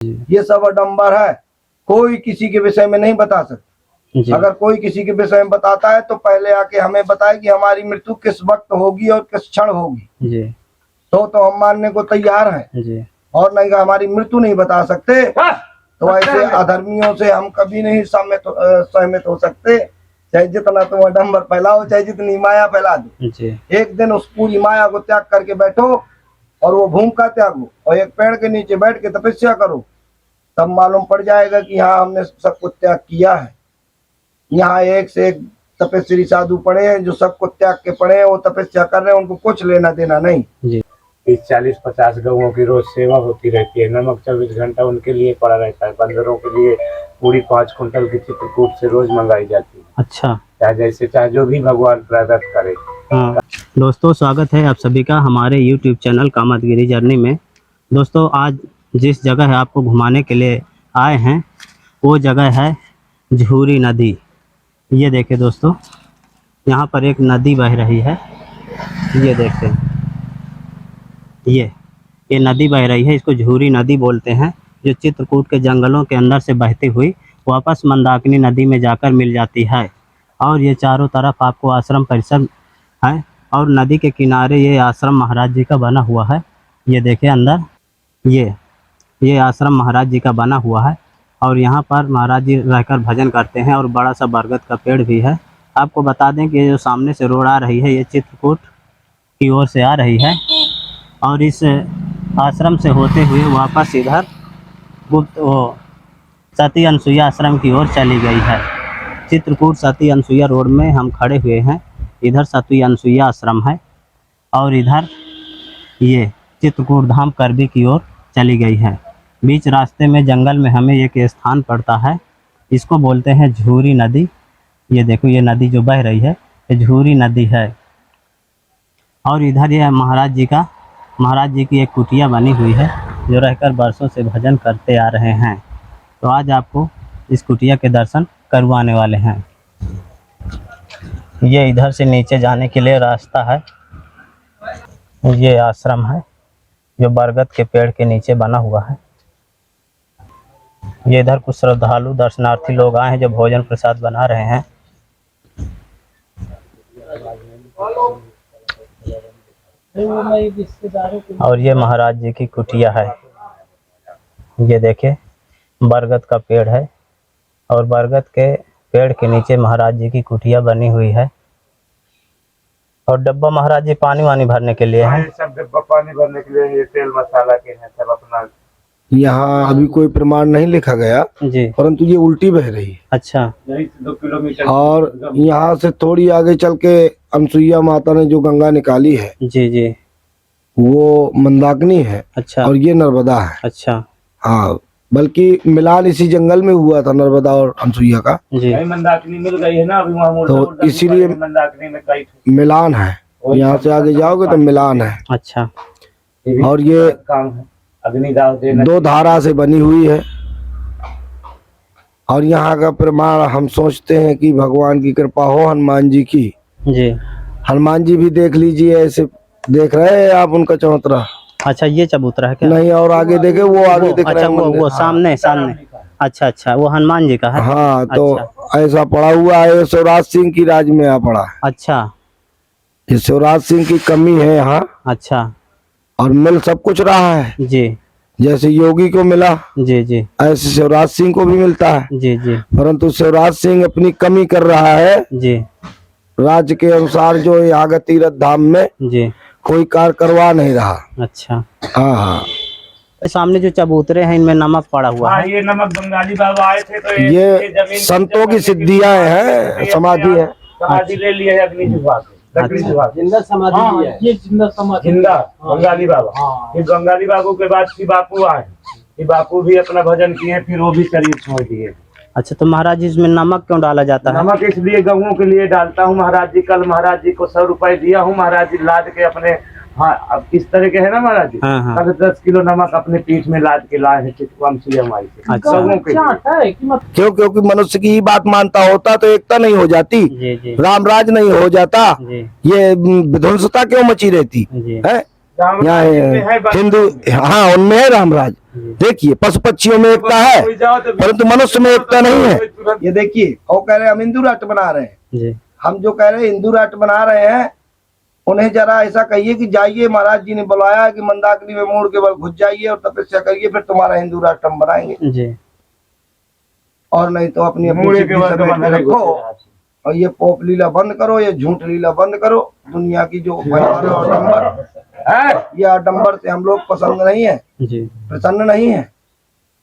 ये सब आडंबर है। कोई किसी के विषय में नहीं बता सकता। अगर कोई किसी के विषय में बताता है तो पहले आके हमें बताए कि हमारी मृत्यु किस वक्त होगी और किस क्षण होगी, तो हम मानने को तैयार हैं। और नहीं हमारी मृत्यु नहीं बता सकते तो ऐसे अधर्मियों से हम कभी नहीं सहमत हो सकते। चाहे जितना तुम आडंबर फैलाओ, चाहे जितनी माया फैला दो, एक दिन उस पूरी माया को त्याग करके बैठो और वो भूमि का त्यागो और एक पेड़ के नीचे बैठ के तपस्या करो, तब मालूम पड़ जाएगा कि हाँ हमने सब कुछ त्याग किया है। यहाँ एक से एक तपस्वी साधु पड़े हैं जो सबको त्याग के पड़े हैं, वो तपस्या कर रहे हैं, उनको कुछ लेना देना नहीं। 30-40-50 गऊओं की रोज सेवा होती रहती है। नमक 24 घंटा उनके लिए पड़ा रहता है। बंदरों के लिए पूरी 5 कुंटल की चित्रकूट से रोज मंगाई जाती है। अच्छा, चाहे जैसे चाहे जो भी भगवान प्रारब्ध करे। हाँ दोस्तों, स्वागत है आप सभी का हमारे YouTube चैनल कामतगिरी जर्नी में। दोस्तों, आज जिस जगह है आपको घुमाने के लिए आए हैं वो जगह है झूरी नदी। ये देखें दोस्तों, यहाँ पर एक नदी बह रही है। ये देखें, ये नदी बह रही है, इसको झूरी नदी बोलते हैं, जो चित्रकूट के जंगलों के अंदर से बहती हुई वापस मंदाकिनी नदी में जाकर मिल जाती है। और ये चारों तरफ आपको आश्रम परिसर है और नदी के किनारे ये आश्रम महाराज जी का बना हुआ है। ये देखें अंदर, ये आश्रम महाराज जी का बना हुआ है और यहाँ पर महाराज जी रहकर भजन करते हैं और बड़ा सा बरगद का पेड़ भी है। आपको बता दें कि ये जो सामने से रोड आ रही है ये चित्रकूट की ओर से आ रही है और इस आश्रम से होते हुए वापस इधर गुप्त सती अनसुईया आश्रम की ओर चली गई है। चित्रकूट सती अनसुईया रोड में हम खड़े हुए हैं। इधर सती अनसुईया आश्रम है और इधर ये चित्रकूट धाम करबी की ओर चली गई है। बीच रास्ते में जंगल में हमें एक स्थान पड़ता है, इसको बोलते हैं झूरी नदी। ये देखो, ये नदी जो बह रही है ये झूरी नदी है। और इधर ये महाराज जी की एक कुटिया बनी हुई है जो रहकर बरसों से भजन करते आ रहे हैं। तो आज आपको इस कुटिया के दर्शन करवाने वाले हैं। ये इधर से नीचे जाने के लिए रास्ता है। ये आश्रम है जो बरगद के पेड़ के नीचे बना हुआ है। ये इधर कुछ श्रद्धालु दर्शनार्थी लोग आए हैं जो भोजन प्रसाद बना रहे हैं। और ये महाराज जी की कुटिया है। ये देखे, बरगद का पेड़ है और बरगद के पेड़ के नीचे महाराज जी की कुटिया बनी हुई है। और डब्बा महाराज जी पानी वानी भरने के लिए है। सब डब्बा पानी भरने के लिए, ये तेल मसाला के हैं सब अपना। यहाँ अभी कोई प्रमाण नहीं लिखा गया जी, परंतु ये उल्टी बह रही है। अच्छा, 2 किलोमीटर और यहाँ से थोड़ी आगे चल के अनसुईया माता ने जो गंगा निकाली है जी, वो मंदाकिनी है। अच्छा, और ये नर्मदा है। अच्छा, हाँ, बल्कि मिलान इसी जंगल में हुआ था नर्मदा और अनसुईया का जी। मंदाकिनी मिल गई है ना अभी वहाँ, तो इसीलिए मंदाकिनी में कई मिलान है। यहाँ से आगे जाओगे तो मिलान है। अच्छा, और ये काम है, अग्निदाह देना 2 धारा से बनी हुई है। और यहाँ का प्रमाण हम सोचते हैं कि भगवान की कृपा हो, हनुमान जी की। जी। हनुमान जी भी देख लीजिए, ऐसे देख रहे हैं आप उनका चबूतरा। अच्छा, ये चबूतरा है क्या? नहीं, और आगे देखे, वो आगे दिख रहे अच्छा, हैं वो सामने। अच्छा, वो हनुमान जी का है। हाँ, तो अच्छा, ऐसा पड़ा हुआ है। शिवराज सिंह की राज में पड़ा है। अच्छा, ये शिवराज सिंह की कमी है यहाँ। अच्छा, और मिल सब कुछ रहा है। जी, जैसे योगी को मिला जी, ऐसे शिवराज सिंह को भी मिलता है। जी, परंतु शिवराज सिंह अपनी कमी कर रहा है। जी, राज्य के अनुसार जो यहाँ तीर्थ धाम में जी, कोई कार्य करवा नहीं रहा। अच्छा। हाँ, सामने जो चबूतरे हैं इनमें नमक पड़ा हुआ है। ये नमक बंगाली बाबा आए थे तो ये संतों की सिद्धियां हैं, समाधि है। समाधि ले लिया है अग्नि विभाग, जिंदा समाधि है। ये जिंदा समाधि, जिंदा बंगाली बाबा। फिर बंगाली बाबू के बाद शिव बापू आए, शिव बापू भी अपना भजन किए, फिर वो भी शरीर छोड़ दिए। अच्छा, तो महाराज जी इसमें नमक क्यों डाला जाता है? नमक इसलिए गऊओं के लिए डालता हूँ महाराज जी। कल महाराज जी को 100 रुपए दिया हूँ, महाराज जी लाद के अपने, हाँ अब इस तरह के है ना महाराज जी। हाँ। कल 10 किलो नमक अपने पीठ में लाद के लाए हैं गऊओं से। क्यों? क्योंकि मनुष्य की ही बात मानता होता तो एकता नहीं हो जाती, जी, राम राज नहीं हो जाता, जी, ये विध्वंसता क्यों मची रहती जी। है? यहाँ हिंदू, हाँ उनमें है रामराज। देखिए पशु पक्षियों में एकता है परंतु मनुष्य में एकता नहीं है। ये देखिए वो कह रहे हैं हम हिंदू राष्ट्र बना रहे हैं, हम जो कह रहे हैं हिंदू राष्ट्र बना रहे हैं उन्हें जरा ऐसा कहिए कि जाइए महाराज जी ने बुलाया कि मंदाकिनी में मोड़ के बल घुस जाइए और तपस्या करिए, फिर तुम्हारा हिंदू राष्ट्र हम बनाएंगे। और नहीं तो अपनी अपनी रखो और ये पोप लीला बंद करो, ये झूठ लीला बंद करो। दुनिया की जो आडंबर, ये आडंबर से हम लोग पसंद नहीं है, प्रसन्न नहीं है।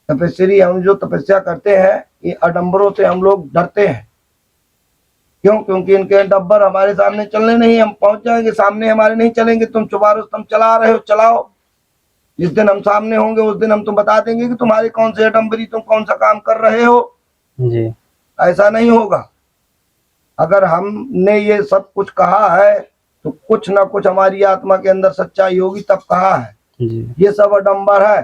तपस्वी हम जो तपस्या करते हैं ये आडंबरों से हम लोग डरते हैं। क्यों? क्योंकि इनके डब्बर हमारे सामने चलने नहीं, हम पहुंच जाएंगे, सामने हमारे नहीं चलेंगे। तुम चुबारो तुम चला रहे हो, चलाओ। जिस दिन हम सामने होंगे उस दिन हम तुम बता देंगे कि तुम्हारी कौन सी आडंबरी, तुम कौन सा काम कर रहे हो। ऐसा नहीं होगा। अगर हमने ये सब कुछ कहा है तो कुछ ना कुछ हमारी आत्मा के अंदर सच्चाई होगी तब कहा है। ये सब आडंबर है,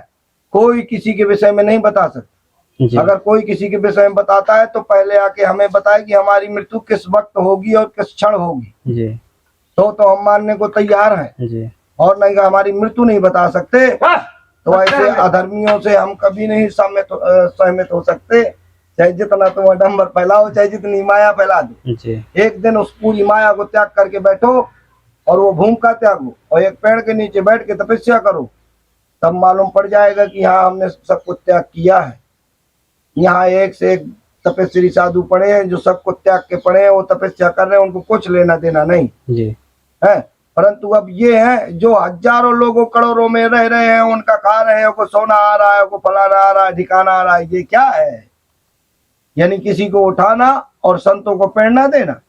कोई किसी के विषय में नहीं बता सकता। अगर कोई किसी के विषय में बताता है तो पहले आके हमें बताए कि हमारी मृत्यु किस वक्त होगी और किस क्षण होगी, तो हम मानने को तैयार हैं। और नहीं हमारी मृत्यु नहीं बता सकते तो ऐसे अधर्मियों से हम कभी नहीं सहमत हो सकते। चाहे जितना तुम आडंबर फैलाओ, चाहे जितनी माया फैला दो, एक दिन उस पूरी माया को त्याग करके बैठो और वो भूमि का त्यागो और एक पेड़ के नीचे बैठ के तपस्या करो, तब मालूम पड़ जाएगा कि हाँ हमने सब कुछ त्याग किया है। यहाँ एक से एक तपस्वी साधु पड़े हैं जो सबको त्याग के पड़े हैं, वो तपस्या कर रहे हैं, उनको कुछ लेना देना नहीं है। परंतु अब ये है जो हजारों लोगों करोड़ों में रह रहे हैं, उनका खा रहे हैं, को सोना आ रहा है, को फलाना आ रहा है, ठिकाना आ रहा है, ये क्या है? यानी किसी को उठाना और संतों को प्रेरणा देना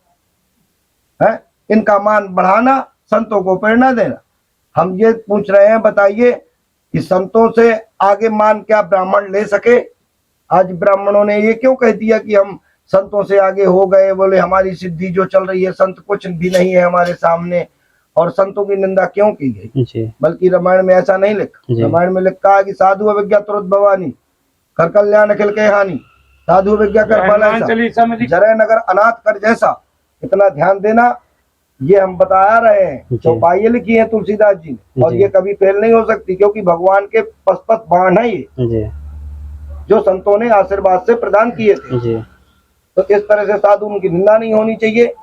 है, इनका मान बढ़ाना, संतों को प्रेरणा देना। हम ये पूछ रहे हैं, बताइए कि संतों से आगे मान क्या ब्राह्मण ले सके? आज ब्राह्मणों ने ये क्यों कह दिया कि हम संतों से आगे हो गए, बोले हमारी सिद्धि जो चल रही है, संत कुछ भी नहीं है हमारे सामने, और संतों की निंदा क्यों की गई? बल्कि रामायण में ऐसा नहीं लिखा। रामायण में लिखा है कि साधु अविज्ञा तुरंत भवानी, कर कल्याण अखिल के हानि, साधु विज्ञा कर फल ऐसा, जरे नगर अनाथ कर जैसा। इतना ध्यान देना, ये हम बता रहे हैं। चौपाई लिखी है तुलसीदास जी ने, और ये कभी फेल नहीं हो सकती क्योंकि भगवान के पशुपत बाण है ये, जो संतों ने आशीर्वाद से प्रदान किए थे। तो इस तरह से साधु उनकी निंदा नहीं होनी चाहिए।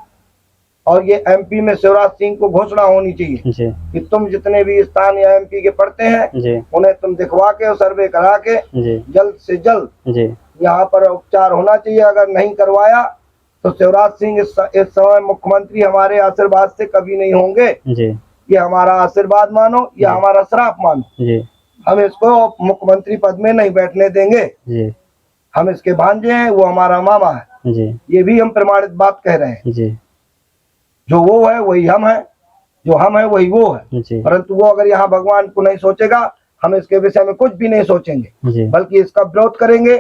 और ये एमपी में शिवराज सिंह को घोषणा होनी चाहिए कि तुम जितने भी स्थान या एमपी के पढ़ते हैं उन्हें तुम दिखवा के और सर्वे करा के जल्द से जल्द यहाँ पर उपचार होना चाहिए। अगर नहीं करवाया तो शिवराज सिंह इस समय मुख्यमंत्री हमारे आशीर्वाद से कभी नहीं होंगे। ये हमारा आशीर्वाद मानो या हमारा श्राप मानो, हम इसको मुख्यमंत्री पद में नहीं बैठने देंगे। हम इसके भांजे हैं, वो हमारा मामा है, ये भी हम प्रमाणित बात कह रहे हैं। जो वो है वही हम है, जो हम है वही वो है। परंतु वो अगर यहाँ भगवान को नहीं सोचेगा, हम इसके विषय में कुछ भी नहीं सोचेंगे, बल्कि इसका विरोध करेंगे।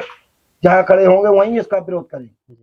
जहाँ खड़े होंगे वहीं इसका विरोध करेंगे।